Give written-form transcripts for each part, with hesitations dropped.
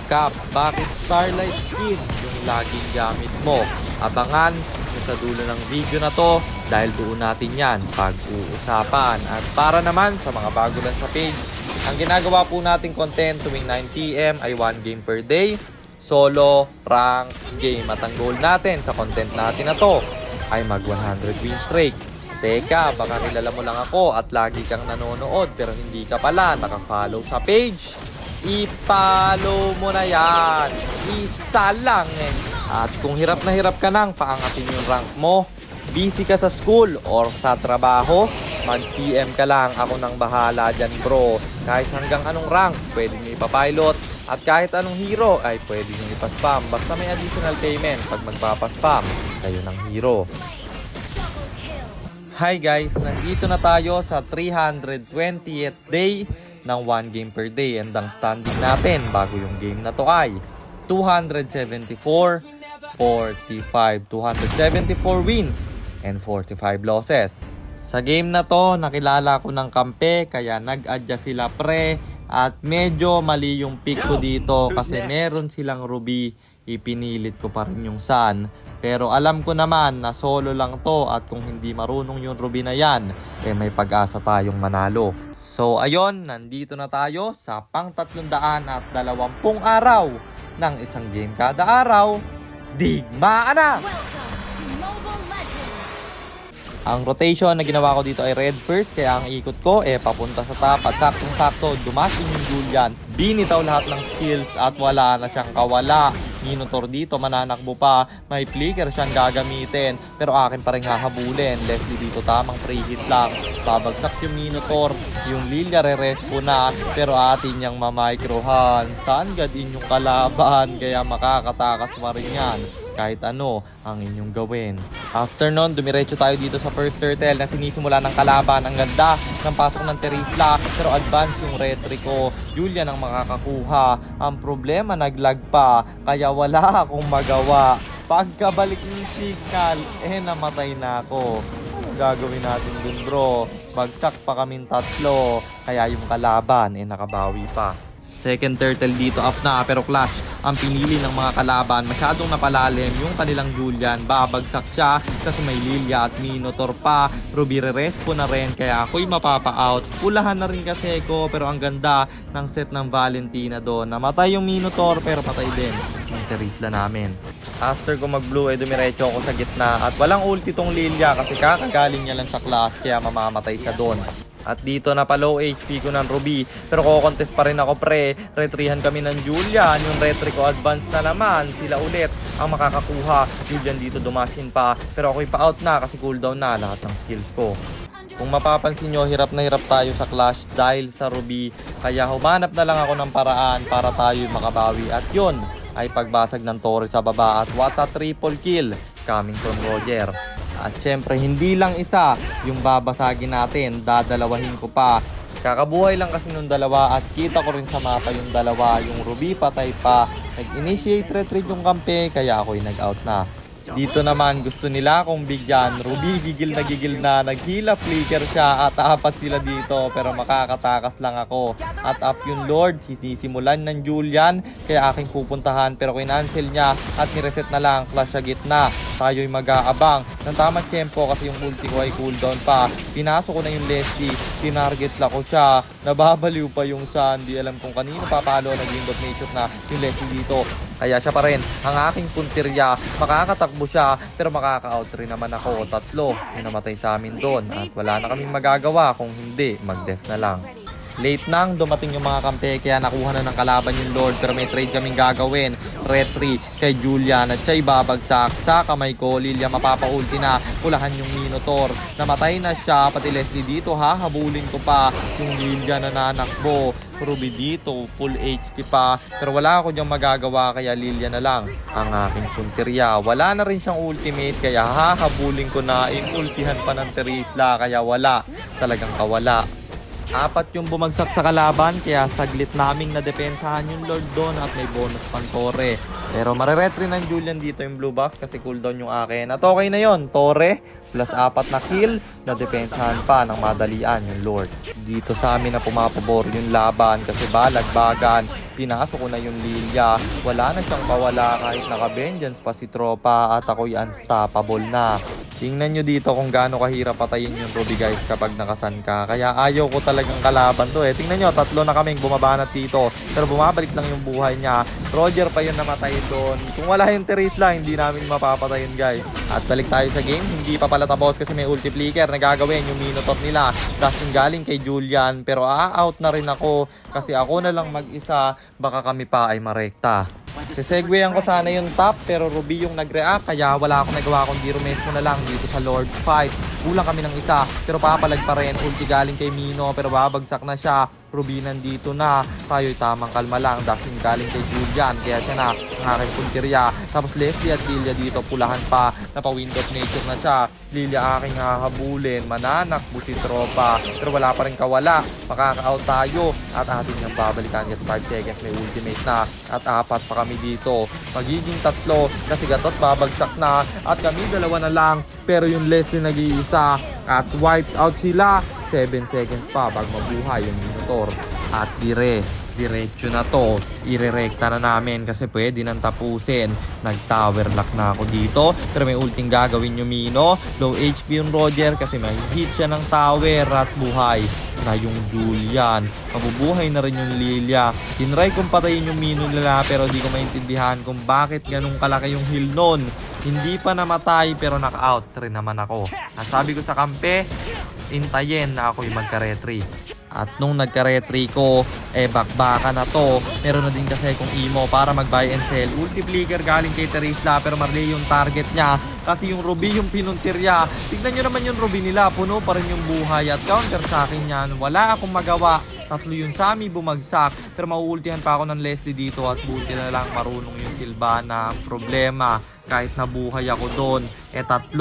Cap, bakit Starlight Skin yung laging gamit mo? Abangan sa dulo ng video na to dahil doon natin yan pag-uusapan. At para naman sa mga bago lang sa page, ang ginagawa po nating content tuwing 9 PM ay 1 game per day, solo, rank, game. At ang goal natin sa content natin na to ay mag 100 win streak. Teka, baka kilala mo lang ako at lagi kang nanonood pero hindi ka pala nakafollow sa page. I-follow mo na yan. Isa lang eh. At kung hirap na hirap ka nang paangatin yung rank mo, busy ka sa school or sa trabaho, mag-PM ka lang, ako nang bahala dyan bro. Kahit hanggang anong rank, pwede nyo ipapilot. At kahit anong hero, ay pwede nyo ipaspam. Basta may additional payment pag magpapaspam kayo ng hero. Hi guys, nandito na tayo sa 320th day ng 1 game per day. And ang standing natin bago yung game na to ay 274, 45, 274 wins and 45 losses. Sa game na to, nakilala ko ng kampe kaya nag-adjust sila pre at medyo mali yung pick ko dito kasi meron silang ruby. Ipinilit ko pa rin yung sun. Pero alam ko naman na solo lang to at kung hindi marunong yung ruby na yan, eh may pag-asa tayong manalo. So ayun, nandito na tayo sa pang 320 araw ng isang game kada araw. Digmaan na! Ang rotation na ginawa ko dito ay red first, kaya ang ikot ko papunta sa top at saktong-sakto dumating yung Julian. Binitaw lahat ng skills at wala na siyang kawala. Minotaur dito, mananakbo pa. May flicker siyang gagamitin pero akin pa rin hahabulin. Leslie dito tamang pre-hit lang. Babagsak yung Minotaur. Yung Lilia re-respo na pero atin niyang mamicrohan. Saan gadin yung kalaban kaya makakatakas pa rin yan kahit ano ang inyong gawin. After nun, dumiretso tayo dito sa first turtle na sinisimula ng kalaban. Ang ganda ng pasok ng Terisla pero advance yung retry ko. Julian ang makakakuha. Ang problema, naglag pa kaya wala akong magawa. Pagkabalik ng signal, namatay na ako. Anong gagawin natin dun bro? Bagsak pa kaming tatlo kaya yung kalaban nakabawi pa. Second turtle dito up na pero clash ang pinili ng mga kalaban. Masyadong napalalim yung kanilang Julian. Babagsak siya kasi may Lilia at Minotaur pa. Ruby re-respo na rin kaya ako'y mapapa-out. Pulahan na rin kasi ko pero ang ganda ng set ng Valentina doon. Namatay yung Minotaur pero patay din yung Terisla namin. After ko mag-blue dumiretso ako sa gitna at walang ulti tong Lilia kasi kakagaling niya lang sa clash kaya mamamatay siya doon. At dito na pa low HP ko ng Ruby. Pero ko-contest pa rin ako pre. Retrihan kami ng Julian. Yung retry ko advance na naman. Sila ulit ang makakakuha. Julian dito dumashin pa. Pero ako'y pa-out na kasi cooldown na lahat ng skills ko. Kung mapapansin nyo, hirap na hirap tayo sa clash dahil sa Ruby. Kaya humanap na lang ako ng paraan para tayo makabawi. At yun ay pagbasag ng Torre sa baba. At what a triple kill coming from Roger. At syempre hindi lang isa yung babasagin natin, dadalawahin ko pa. Kakabuhay lang kasi nung dalawa at kita ko rin sa mapa yung dalawa. Yung Ruby patay pa, nag-initiate retreat yung kampe kaya ako'y nag-out na. Dito naman gusto nila akong bigyan. Ruby gigil na, naghila flicker siya at apat sila dito pero makakatakas lang ako. At up yung Lord, sisimulan ng Julian kaya aking pupuntahan pero kinancel niya at nireset na lang, flash sa gitna. Tayo'y mag-aabang ng tamang tempo kasi yung ulti ko ay cooldown pa. Pinasok ko na yung Leslie, tinarget la ko siya, nababaliw pa yung Sun. Di alam kung kanino papalo, naging bot nature na yung Leslie dito. Kaya siya pa rin ang aking puntirya. Makakatakbo siya pero makaka-out rin naman ako. Tatlo yung namatay sa amin doon at wala na kaming magagawa kung hindi mag-def na lang. Late nang dumating yung mga kampe kaya nakuha na ng kalaban yung Lord pero may trade kaming gagawin. Retry kay Julian at siya ibabagsak sa kamay ko. Lilia mapapa-ulti na, pulahan yung Minotaur. Namatay na siya, pati Leslie dito hahabulin ko pa yung Lilia na nanakbo. Ruby dito, full HP pa. Pero wala ako diyang magagawa kaya Lilia na lang ang aking punteriya. Wala na rin siyang ultimate kaya hahabulin ko na. Inultihan pa ng Terisla kaya wala. Talagang kawala. Apat yung bumagsak sa kalaban kaya saglit naming nadepensahan yung Lord doon at may bonus pang Torre. Pero mareretry ng Julian dito yung blue buff kasi cooldown yung akin. At okay na yon, Torre plus 4 na kills, nadepensahan pa ng madalian yung Lord. Dito sa amin na pumapabor yung laban kasi balagbagan. Pinasok ko na yung Lilia. Wala na siyang kawala kahit naka-vengeance pa si tropa at ako'y unstoppable na. Tingnan nyo dito kung gaano kahirap patayin yung Ruby guys kapag nakasan ka. Kaya ayaw ko talagang kalaban to eh. Tingnan nyo, 3 na kaming bumabanat dito. Pero bumabalik lang yung buhay niya. Roger pa yun namatay doon. Kung wala yung Terisla, hindi namin mapapatayin guys. At balik tayo sa game. Hindi pa pala tapos kasi may ulti flicker na gagawin yung Minotaur nila. Dustin galing kay Julian. Pero out na rin ako kasi ako na lang mag-isa. Baka kami pa ay marekta. Sisegwayan ko sana yung top pero Ruby yung nag-react kaya wala akong nagawa kundi rumesmo na lang dito sa Lord fight. Kulang kami ng isa pero papalag pa rin. Ulti galing kay Mino pero babagsak na siya. Ruby nandito na. Tayo'y tamang kalma lang. Dashing galing kay Julian kaya siya na ang aking puntirya. Tapos Leslie at Lilia dito pulahan pa. Napa-wind of nature na siya. Lilia aking hahabulin. Mananakbo si tropa pero wala pa rin kawala. Makaka-out tayo at atin yung babalikan kasi 5 seconds may ultimate na at 4 pa kami dito. Magiging 3 kasi Gatot babagsak na at kami 2 na lang pero yung Leslie nag-iisa at wiped out sila. 7 seconds pa bago mabuhay yung Minotaur at diretso na to, irerekta na namin kasi pwede nang tapusin. Nag-tower lock na ako dito pero may ulting gagawin yung Mino. Low HP yung Roger kasi may hit siya ng tower at buhay na yung Julian. Mabubuhay na rin yung Lilia. Tinry kong patayin yung Mino nila pero di ko maintindihan kung bakit ganun kalaki yung heal nun. Hindi pa namatay pero naka-out rin naman ako. At sabi ko sa kampe, intayin na ako'y magka-retry. At nung nagka-retry ko, bakbaka na to. Meron na din kasi kung emo para mag-buy and sell. Ulti flicker galing kay Terisla pero mali yung target niya. Kasi yung Ruby yung pinuntirya. Tignan nyo naman yung Ruby nila. Puno pa rin yung buhay at counter sa akin yan. Wala akong magawa. 3 yung Sammy bumagsak. Pero mauultihan pa ako ng Leslie dito at buti na lang marunong yung Sylvana. Ang problema, kahit nabuhay ako doon, 3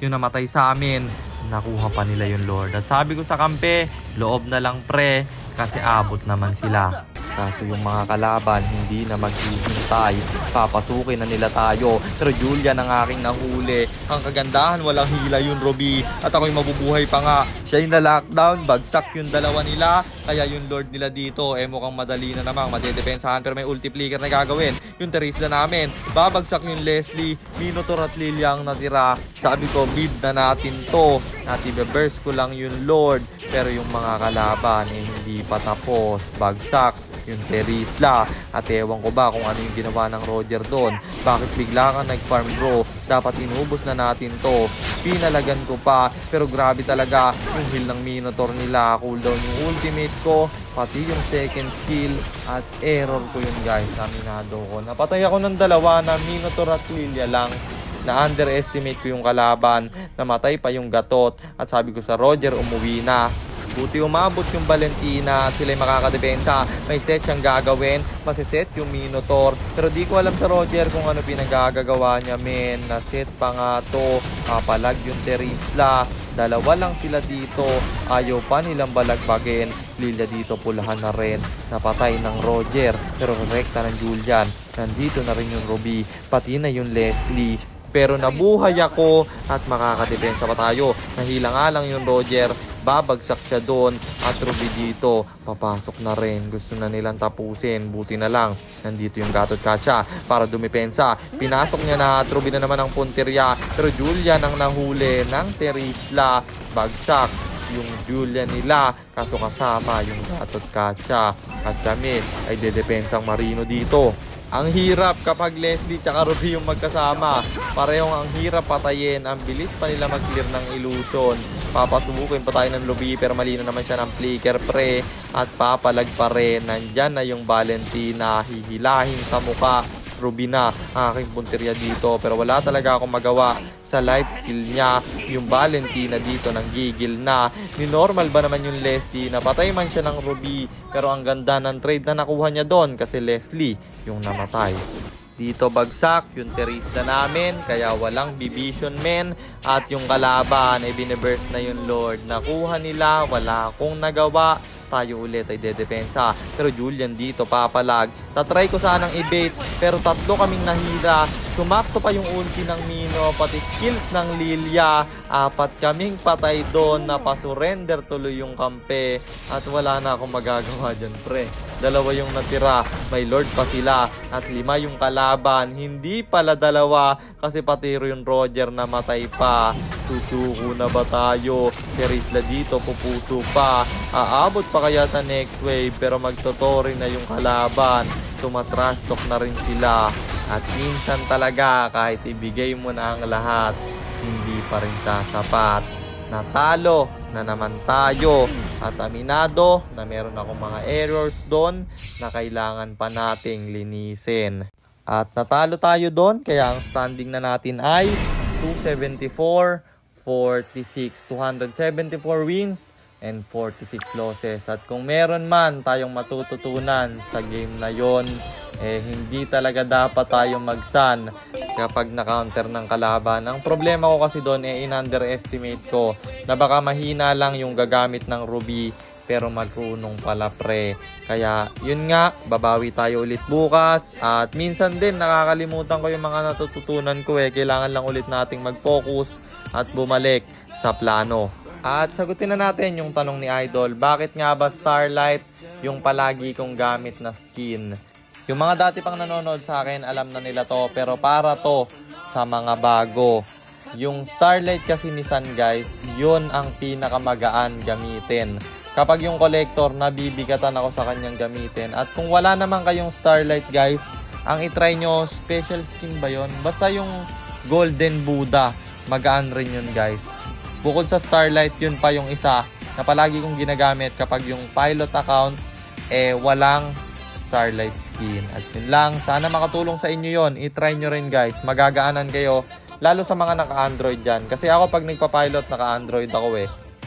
yung namatay sa amin. Nakuha pa nila yung Lord. At sabi ko sa kampe, loob na lang pre kasi abot naman sila. Kaso yung mga kalaban hindi na maghihintay. Papasukin na nila tayo. Pero Julian ang aking nahuli. Ang kagandahan walang hila yung Ruby. At ako'y mabubuhay pa nga. Siya yung na-lockdown. Bagsak yung 2 nila. Kaya yung Lord nila dito mukhang madali na namang madedepensahan. Pero may ulti flicker na gagawin. Yung Terisla namin. Babagsak yung Leslie. Minotaur at Lilia ang natira. Sabi ko bid na natin to. At i-burst ko lang yung Lord. Pero yung mga kalaban hindi pa tapos. Bagsak yung Terisla at ewan ko ba kung ano yung ginawa ng Roger doon. Bakit bigla kang nag-farm bro? Dapat inubos na natin to. Pinalagan ko pa pero grabe talaga yung heal ng Minotaur nila. Cooldown yung ultimate ko pati yung second skill at error ko yun guys. Aminado ko. Napatay ako ng 2 na Minotaur at Lilia lang. Na-underestimate ko yung kalaban. Namatay pa yung Gatot at sabi ko sa Roger umuwi na. Buti umabot yung Valentina at sila'y makakadepensa. May set siyang gagawin. Masiset yung Minotaur. Pero di ko alam sa Roger kung ano pinagagagawa niya men. Naset pa nga to. Papalag yung Terisla. 2 lang sila dito. Ayaw pa nilang balagbagin. Lilia dito pulahan na rin. Napatay ng Roger. Pero rekta ng Julian. Nandito na rin yung Ruby. Pati na yung Leslie. Pero nabuhay ako at makakadepensa pa tayo. Nahila nga lang yung Roger. Babagsak siya doon at Ruby dito. Papasok na rin. Gusto na nilang tapusin. Buti na lang. Nandito yung Gatot Kacha para dumipensa. Pinasok niya na at Ruby na naman ang puntirya. Pero Julian ang nahuli ng Terisla. Bagsak yung Julian nila. Kaso kasama yung Gatot Kacha. At kami ay dedepensang Marino dito. Ang hirap kapag Leslie tsaka Ruby yung magkasama. Parehong ang hirap patayin. Ang bilis pa nila mag-clear ng illusion. Papasubukin pa tayo ng Ruby pero mali na naman siya ng flicker pre. At papalag pa rin. Nandyan na yung Valentina. Hihilahin sa muka. Ruby na aking punteriya dito. Pero wala talaga akong magawa sa life skill niya. Yung Valentina dito nang gigil na. Ni normal ba naman yung Leslie? Napatay man siya ng Ruby. Pero ang ganda ng trade na nakuha niya doon kasi Leslie yung namatay. Dito bagsak yung Terisla namin kaya walang division men at yung kalaban ay biniburst na yung Lord. Nakuha nila, wala akong nagawa. tayo ulit ay dedepensa. Pero Julian dito papalag. Tatry ko sanang i-bait pero tatlo kaming nahila. Sumakto pa yung ulti ng Mino, pati kills ng Lilia. 4 kaming patay doon, napasurrender tuloy yung kampe. At wala na akong magagawa dyan, pre. 2 yung natira, may Lord pa sila. At 5 yung kalaban, hindi pala 2 kasi pati yung Roger na matay pa. Susuko na ba tayo? Perisla dito, pupuso pa. Aabot pa kaya sa next wave pero magtotori na yung kalaban. Tumatrash talk na rin sila. At minsan talaga kahit ibigay mo na ang lahat, hindi pa rin sasapat. Natalo na naman tayo at aminado na meron akong mga errors doon na kailangan pa nating linisin. At natalo tayo doon kaya ang standing na natin ay 274, 46, 274 wins and 46 losses. At kung meron man tayong matututunan sa game na yon, hindi talaga dapat tayong magsan kapag na-counter ng kalaban. Ang problema ko kasi doon in-underestimate ko na baka mahina lang yung gagamit ng Ruby pero marunong pala, pre. Kaya yun nga, babawi tayo ulit bukas. At minsan din nakakalimutan ko yung mga natututunan ko Kailangan lang ulit nating mag-focus at bumalik sa plano. At sagutin na natin yung tanong ni Idol, bakit nga ba Starlight yung palagi kong gamit na skin? Yung mga dati pang nanonood sa akin, alam na nila to, pero para to sa mga bago. Yung Starlight kasi ni San, guys, yun ang pinakamagaan gamitin. Kapag yung collector, nabibigatan ako sa kanyang gamitin. At kung wala naman kayong Starlight, guys, ang itry nyo, special skin ba yun? Basta yung Golden Buddha, magaan rin yun, guys. Bukod sa Starlight, yun pa yung isa na palagi kong ginagamit kapag yung pilot account, walang Starlight skin. At yun lang, sana makatulong sa inyo yon. I-try nyo rin, guys. Magagaanan kayo, lalo sa mga naka-Android dyan. Kasi ako pag nagpa-pilot, naka-Android ako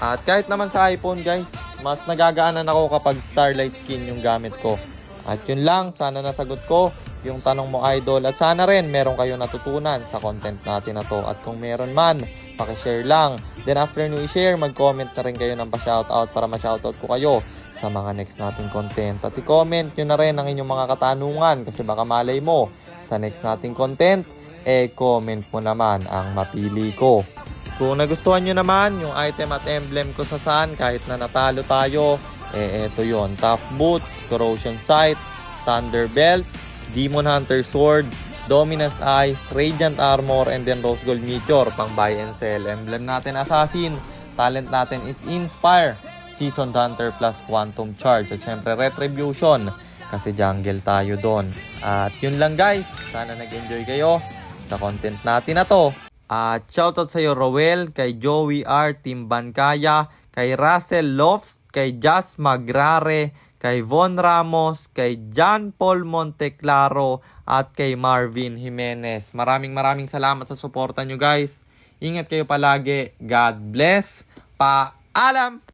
At kahit naman sa iPhone, guys, mas nagagaanan ako kapag Starlight skin yung gamit ko. At yun lang, sana nasagot ko yung tanong mo, Idol. At sana rin meron kayo natutunan sa content natin na to. At kung meron man, pakishare lang. Then after nyo i-share, mag-comment na rin kayo ng pa-shoutout para ma-shoutout ko kayo sa mga next nating content. At i-comment nyo na rin ang inyong mga katanungan kasi baka malay mo sa next nating content, comment mo naman ang mapili ko. Kung nagustuhan nyo naman yung item at emblem ko sa Sun, kahit na natalo tayo, eto yon: Tough Boots, Corrosion Sight, Thunder Belt, Demon Hunter Sword, Dominus Eyes, Radiant Armor, and then Rose Gold Meteor pang buy and sell. Emblem natin Assassin, talent natin is Inspire, Seasoned Hunter plus Quantum Charge, at syempre Retribution kasi jungle tayo doon. At yun lang, guys, sana nag-enjoy kayo sa content natin na to. At shoutout sa iyo, Roel, kay Joey R, Team Bankaya, kay Russell Loft, kay Jazz Magrare, kay Von Ramos, kay John Paul Monteclaro, at kay Marvin Jimenez. Maraming salamat sa suporta nyo, guys. Ingat kayo palagi. God bless. Paalam!